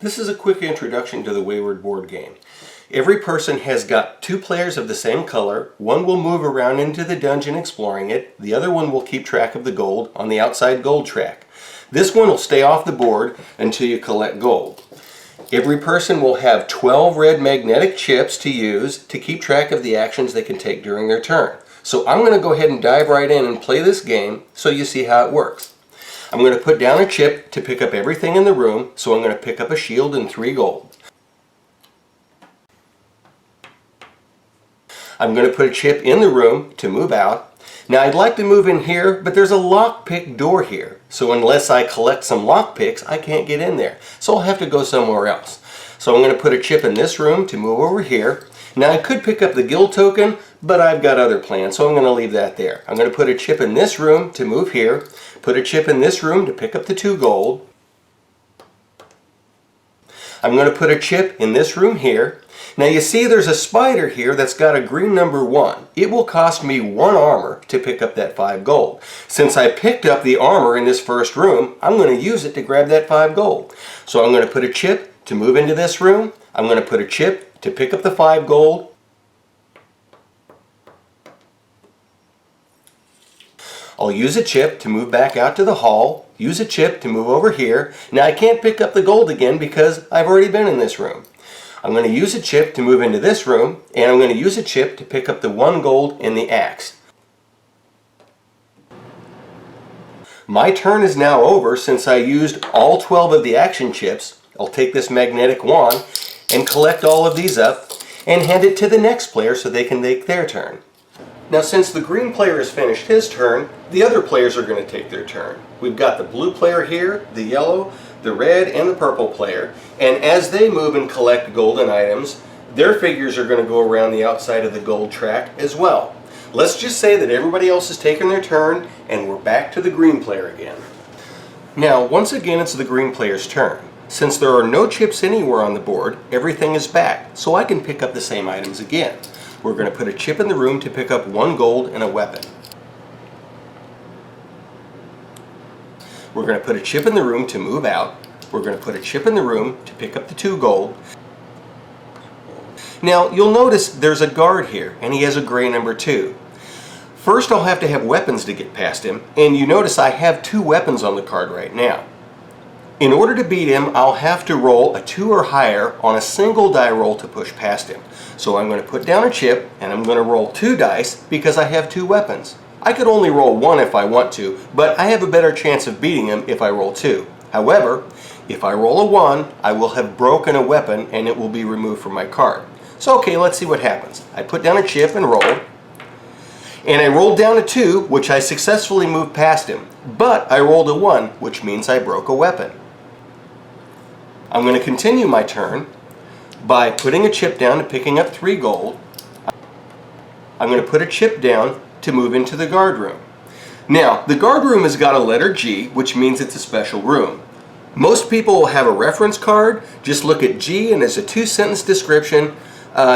This is a quick introduction to the Wayward board game. Every person has got two players of the same color. One will move around into the dungeon exploring it. The other one will keep track of the gold on the outside gold track. This one will stay off the board until you collect gold. Every person will have 12 red magnetic chips to use to keep track of the actions they can take during their turn. So I'm going to go ahead and dive right in and play this game so you see how it works. I'm going to put down a chip to pick up everything in the room, so I'm going to pick up a shield and 3 gold. I'm going to put a chip in the room to move out. Now I'd like to move in here, but there's a lockpick door here. So unless I collect some lockpicks, I can't get in there. So I'll have to go somewhere else. So I'm going to put a chip in this room to move over here. Now I could pick up the guild token, but I've got other plans, so I'm going to leave that there. I'm going to put a chip in this room to move here. Put a chip in this room to pick up the 2 gold. I'm going to put a chip in this room here. Now you see there's a spider here that's got a green number 1. It will cost me 1 armor to pick up that 5 gold. Since I picked up the armor in this first room, I'm going to use it to grab that 5 gold. So I'm going to put a chip to move into this room. I'm going to put a chip to pick up the 5 gold. I'll use a chip to move back out to the hall, use a chip to move over here. Now I can't pick up the gold again because I've already been in this room. I'm going to use a chip to move into this room, and I'm going to use a chip to pick up the 1 gold and the axe. My turn is now over since I used all 12 of the action chips. I'll take this magnetic wand and collect all of these up and hand it to the next player so they can make their turn. Now since the green player has finished his turn, the other players are going to take their turn. We've got the blue player here, the yellow, the red, and the purple player. And as they move and collect golden items, their figures are going to go around the outside of the gold track as well. Let's just say that everybody else has taken their turn and we're back to the green player again. Now once again it's the green player's turn. Since there are no chips anywhere on the board, everything is back, so I can pick up the same items again. We're going to put a chip in the room to pick up 1 gold and a weapon. We're going to put a chip in the room to move out. We're going to put a chip in the room to pick up the 2 gold. Now you'll notice there's a guard here and he has a gray number 2. First I'll have to have weapons to get past him, and you notice I have 2 weapons on the card right now. In order to beat him, I'll have to roll a 2 or higher on a single die roll to push past him. So I'm going to put down a chip and I'm going to roll 2 dice because I have 2 weapons. I could only roll 1 if I want to, but I have a better chance of beating him if I roll 2. However, if I roll a 1, I will have broken a weapon and it will be removed from my card. So okay, let's see what happens. I put down a chip and roll. And I rolled down a 2, which I successfully moved past him. But I rolled a 1, which means I broke a weapon. I'm going to continue my turn by putting a chip down and picking up 3 gold. I'm going to put a chip down to move into the guard room. Now, the guard room has got a letter G, which means it's a special room. Most people will have a reference card. Just look at G and there's a 2-sentence description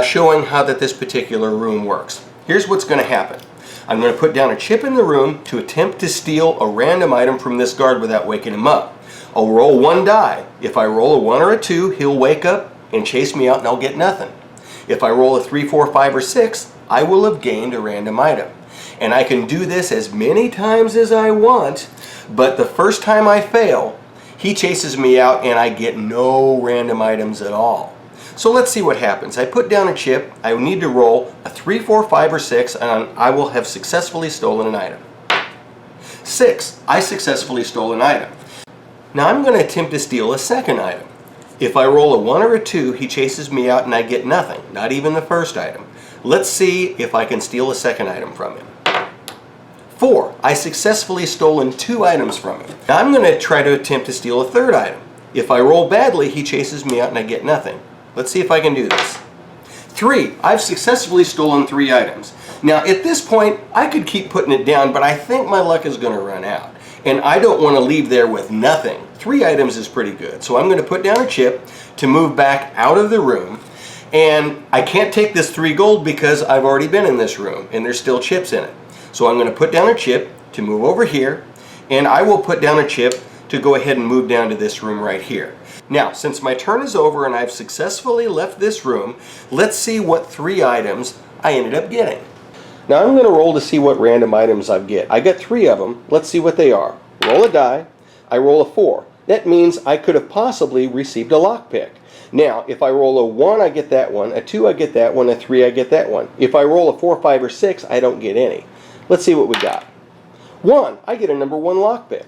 showing how that this particular room works. Here's what's going to happen. I'm going to put down a chip in the room to attempt to steal a random item from this guard without waking him up. I'll roll 1 die. If I roll a 1 or a 2, he'll wake up and chase me out and I'll get nothing. If I roll a 3, 4, 5, or 6, I will have gained a random item. And I can do this as many times as I want, but the first time I fail, he chases me out and I get no random items at all. So let's see what happens. I put down a chip, I need to roll a 3, 4, 5, or 6, and I will have successfully stolen an item. 6, I successfully stole an item. Now I'm going to attempt to steal a second item. If I roll a 1 or a 2, he chases me out and I get nothing, not even the first item. Let's see if I can steal a second item from him. 4, I successfully stolen 2 items from him. Now I'm going to try to attempt to steal a third item. If I roll badly, he chases me out and I get nothing. Let's see if I can do this. 3, I've successfully stolen 3 items. Now at this point, I could keep putting it down, but I think my luck is going to run out. And I don't want to leave there with nothing. 3 items is pretty good. So I'm going to put down a chip to move back out of the room. And I can't take this 3 gold because I've already been in this room and there's still chips in it. So I'm going to put down a chip to move over here. And I will put down a chip to go ahead and move down to this room right here. Now, since my turn is over and I've successfully left this room, let's see what 3 items I ended up getting. Now I'm going to roll to see what random items I get. I got 3 of them. Let's see what they are. Roll a die. I roll a 4. That means I could have possibly received a lockpick. Now, if I roll a 1, I get that one. A 2, I get that one. A 3, I get that one. If I roll a 4, 5, or 6, I don't get any. Let's see what we got. 1, I get a number 1 lockpick.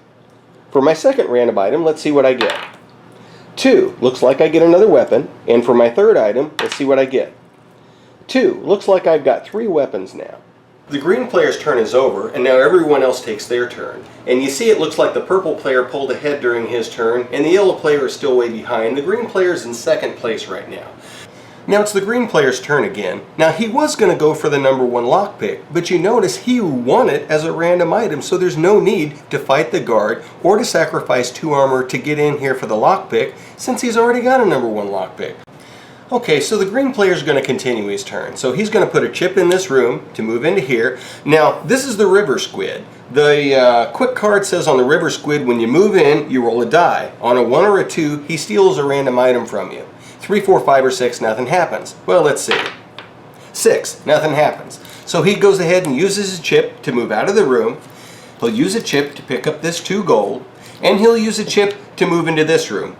For my second random item, let's see what I get. 2, looks like I get another weapon. And for my third item, let's see what I get. 2, looks like I've got 3 weapons now. The green player's turn is over, and now everyone else takes their turn. And you see it looks like the purple player pulled ahead during his turn, and the yellow player is still way behind. The green player's in second place right now. Now it's the green player's turn again. Now he was going to go for the number 1 lockpick, but you notice he won it as a random item, so there's no need to fight the guard or to sacrifice 2 armor to get in here for the lockpick, since he's already got a number 1 lockpick. Okay, so the green player is going to continue his turn. So he's going to put a chip in this room to move into here. Now, this is the river squid. The quick card says on the river squid, when you move in, you roll a die. On a 1 or a 2, he steals a random item from you. 3, 4, 5, or 6, nothing happens. Well, let's see. 6, nothing happens. So he goes ahead and uses his chip to move out of the room. He'll use a chip to pick up this 2 gold. And he'll use a chip to move into this room.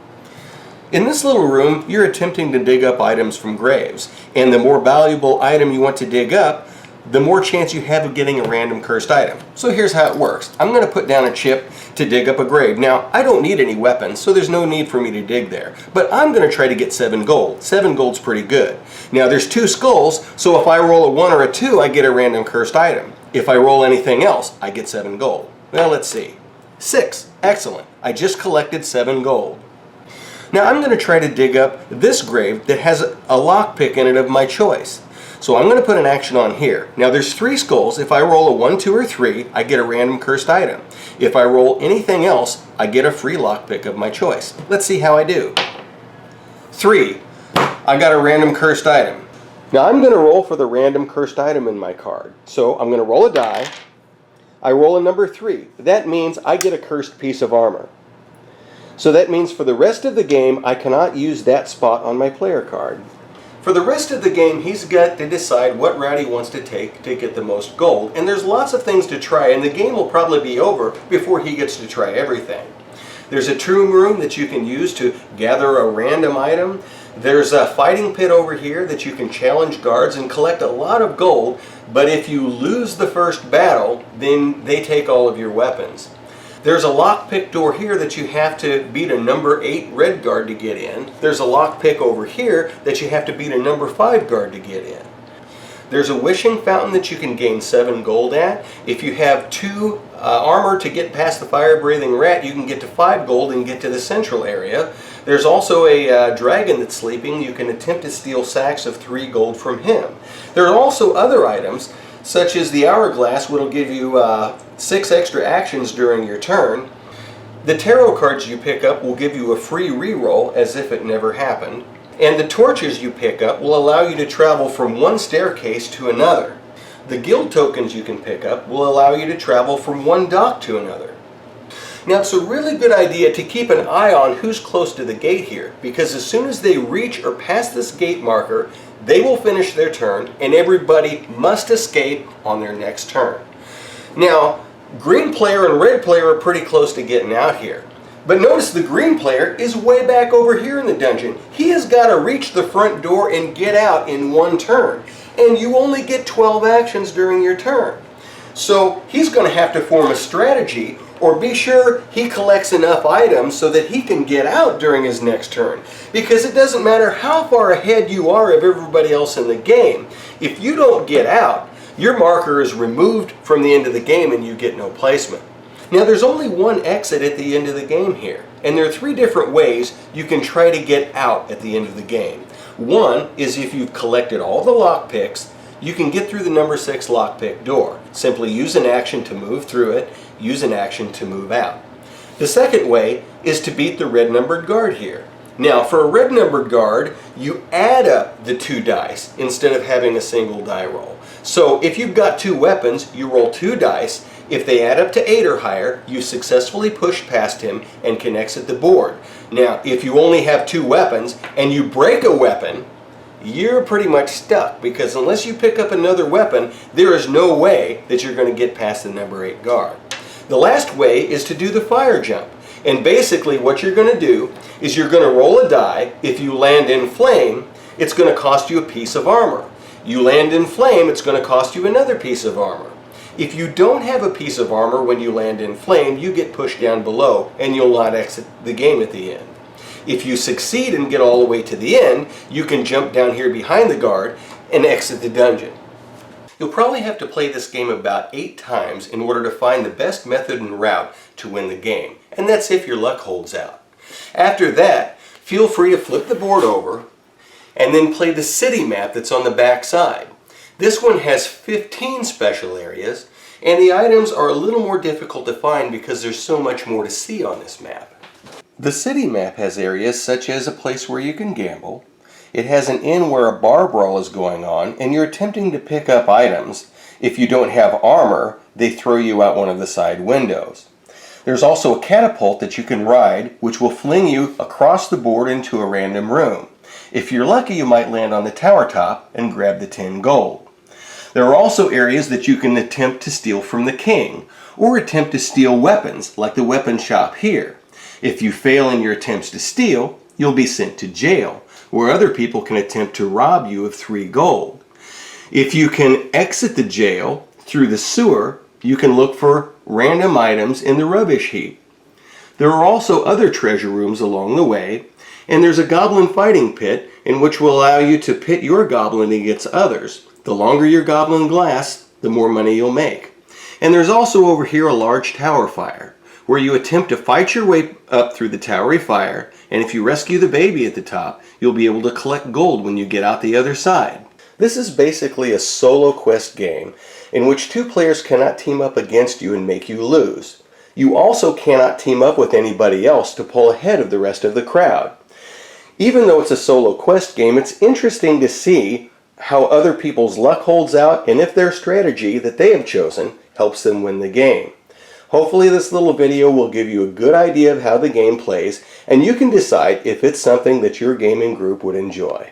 In this little room, you're attempting to dig up items from graves, and the more valuable item you want to dig up, the more chance you have of getting a random cursed item. So here's how it works. I'm going to put down a chip to dig up a grave. Now, I don't need any weapons, so there's no need for me to dig there, but I'm going to try to get 7 gold. 7 gold's pretty good. Now, there's 2 skulls, so if I roll a 1 or a 2, I get a random cursed item. If I roll anything else, I get 7 gold. Well, let's see. 6. Excellent. I just collected 7 gold. Now I'm going to try to dig up this grave that has a lockpick in it of my choice. So I'm going to put an action on here. Now there's 3 skulls. If I roll a 1, 2, or 3, I get a random cursed item. If I roll anything else, I get a free lockpick of my choice. Let's see how I do. 3. I got a random cursed item. Now I'm going to roll for the random cursed item in my card. So I'm going to roll a die. I roll a number 3. That means I get a cursed piece of armor. So that means for the rest of the game, I cannot use that spot on my player card. For the rest of the game, he's got to decide what route he wants to take to get the most gold. And there's lots of things to try, and the game will probably be over before he gets to try everything. There's a tomb room that you can use to gather a random item. There's a fighting pit over here that you can challenge guards and collect a lot of gold, but if you lose the first battle, then they take all of your weapons. There's a lockpick door here that you have to beat a number 8 red guard to get in. There's a lockpick over here that you have to beat a number 5 guard to get in. There's a wishing fountain that you can gain 7 gold at. If you have 2 armor to get past the fire-breathing rat, you can get to 5 gold and get to the central area. There's also a dragon that's sleeping. You can attempt to steal sacks of 3 gold from him. There are also other items, such as the hourglass, which will give you 6 extra actions during your turn. The tarot cards you pick up will give you a free reroll as if it never happened. And the torches you pick up will allow you to travel from one staircase to another. The guild tokens you can pick up will allow you to travel from one dock to another. Now it's a really good idea to keep an eye on who's close to the gate here, because as soon as they reach or pass this gate marker, they will finish their turn and everybody must escape on their next turn. Now, green player and red player are pretty close to getting out here. But notice the green player is way back over here in the dungeon. He has got to reach the front door and get out in one turn. And you only get 12 actions during your turn. So he's going to have to form a strategy or be sure he collects enough items so that he can get out during his next turn. Because it doesn't matter how far ahead you are of everybody else in the game. If you don't get out, your marker is removed from the end of the game and you get no placement. Now there's only one exit at the end of the game here, and there are 3 different ways you can try to get out at the end of the game. One is if you've collected all the lockpicks, you can get through the number 6 lockpick door. Simply use an action to move through it, use an action to move out. The second way is to beat the red numbered guard here. Now for a red numbered guard, you add up the 2 dice instead of having a single die roll. So if you've got 2 weapons, you roll 2 dice. If they add up to 8 or higher, you successfully push past him and can exit the board. Now if you only have 2 weapons and you break a weapon, you're pretty much stuck, because unless you pick up another weapon, there is no way that you're going to get past the number 8 guard. The last way is to do the fire jump. And basically what you're going to do is you're going to roll a die. If you land in flame, it's going to cost you a piece of armor. You land in flame, it's going to cost you another piece of armor. If you don't have a piece of armor when you land in flame, you get pushed down below and you'll not exit the game at the end. If you succeed and get all the way to the end, you can jump down here behind the guard and exit the dungeon. You'll probably have to play this game about 8 times in order to find the best method and route to win the game, and that's if your luck holds out. After that, feel free to flip the board over and then play the city map that's on the back side. This one has 15 special areas, and the items are a little more difficult to find because there's so much more to see on this map. The city map has areas such as a place where you can gamble. It has an inn where a bar brawl is going on and you're attempting to pick up items. If you don't have armor, they throw you out one of the side windows. There's also a catapult that you can ride, which will fling you across the board into a random room. If you're lucky, you might land on the tower top and grab the 10 gold. There are also areas that you can attempt to steal from the king, or attempt to steal weapons, like the weapon shop here. If you fail in your attempts to steal, you'll be sent to jail, where other people can attempt to rob you of 3 gold. If you can exit the jail through the sewer, you can look for random items in the rubbish heap. There are also other treasure rooms along the way, and there's a goblin fighting pit in which will allow you to pit your goblin against others. The longer your goblin lasts, the more money you'll make. And there's also over here a large tower fire, where you attempt to fight your way up through the towery fire, and if you rescue the baby at the top, you'll be able to collect gold when you get out the other side. This is basically a solo quest game in which 2 players cannot team up against you and make you lose. You also cannot team up with anybody else to pull ahead of the rest of the crowd. Even though it's a solo quest game, it's interesting to see how other people's luck holds out and if their strategy that they have chosen helps them win the game. Hopefully this little video will give you a good idea of how the game plays, and you can decide if it's something that your gaming group would enjoy.